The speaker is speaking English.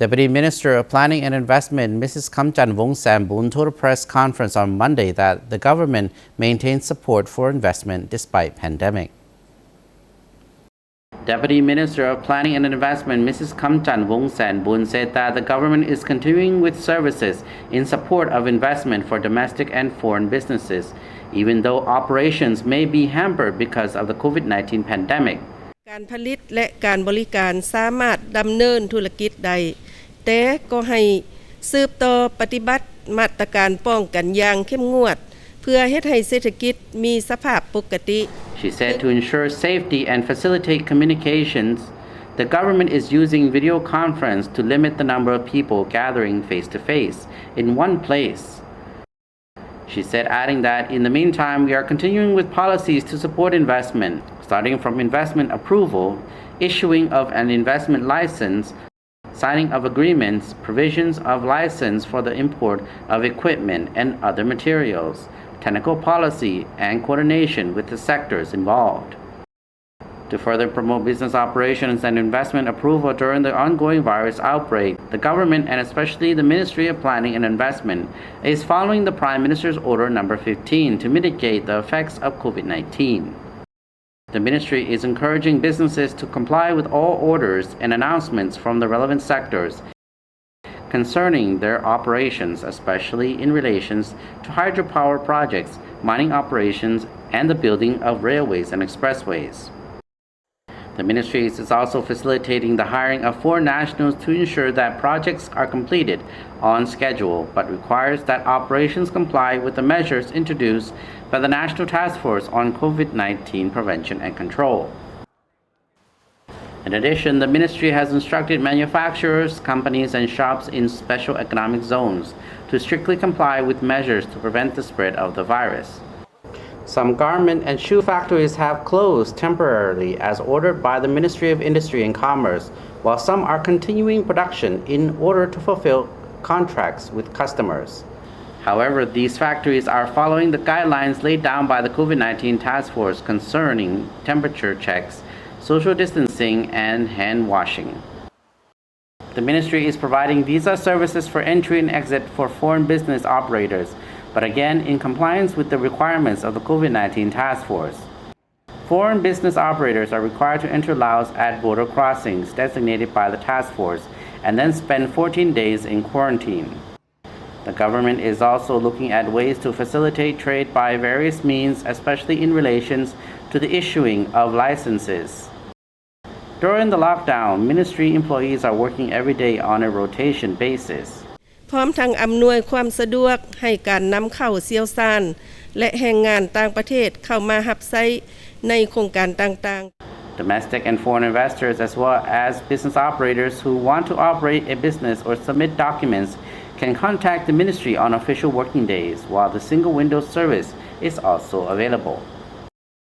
Deputy Minister of Planning and Investment Mrs. Khamchanh Vongseneboun told a press conference on Monday that the government maintains support for investment despite pandemic. Deputy Minister of Planning and Investment Mrs. Khamchanh Vongseneboun said that the government is continuing with services in support of investment for domestic and foreign businesses, even though operations may be hampered because of the COVID-19 pandemic. การผลิตและการบริการสามารถดำเนินธุรกิจได้แต่ก็ให้สืบต่อปฏิบัติมาตรการป้องกันอย่างเข้มงวดเพื่อเฮ็ดให้เศรษฐกิจมีสภาพปกติ She said to ensure safety and facilitate communications, the government is using video conference to limit the number of people gathering face-to-face in one place. She said, adding that in the meantime, we are continuing with policies to support investment, starting from investment approval, issuing of an investment license, signing of agreements, provisions of license for the import of equipment and other materials, technical policy, and coordination with the sectors involved. To further promote business operations and investment approval during the ongoing virus outbreak, the government and especially the Ministry of Planning and Investment is following the Prime Minister's Order number 15 to mitigate the effects of COVID-19. The ministry is encouraging businesses to comply with all orders and announcements from the relevant sectors concerning their operations, especially in relations to hydropower projects, mining operations, and the building of railways and expressways. The ministry is also facilitating the hiring of foreign nationals to ensure that projects are completed on schedule, but requires that operations comply with the measures introduced by the National Task Force on COVID-19 Prevention and Control. In addition, the ministry has instructed manufacturers, companies, and shops in special economic zones to strictly comply with measures to prevent the spread of the virus. Some garment and shoe factories have closed temporarily as ordered by the Ministry of Industry and Commerce, while some are continuing production in order to fulfill contracts with customers. However, these factories are following the guidelines laid down by the COVID-19 task force concerning temperature checks, social distancing, and hand washing. The ministry is providing visa services for entry and exit for foreign business operators, but again in compliance with the requirements of the COVID-19 task force. Foreign business operators are required to enter Laos at border crossings designated by the task force and then spend 14 days in quarantine. The government is also looking at ways to facilitate trade by various means, especially in relations to the issuing of licenses. During the lockdown, ministry employees are working every day on a rotation basis. พร้อมทั้งอำนวยความสะดวกให้การนำเข้าเชี่ยวชาญและแรงงานต่างประเทศเข้ามารับใช้ในโครงการต่างๆ Domestic and foreign investors as well as business operators who want to operate a business or submit documents can contact the ministry on official working days, while the single window service is also available.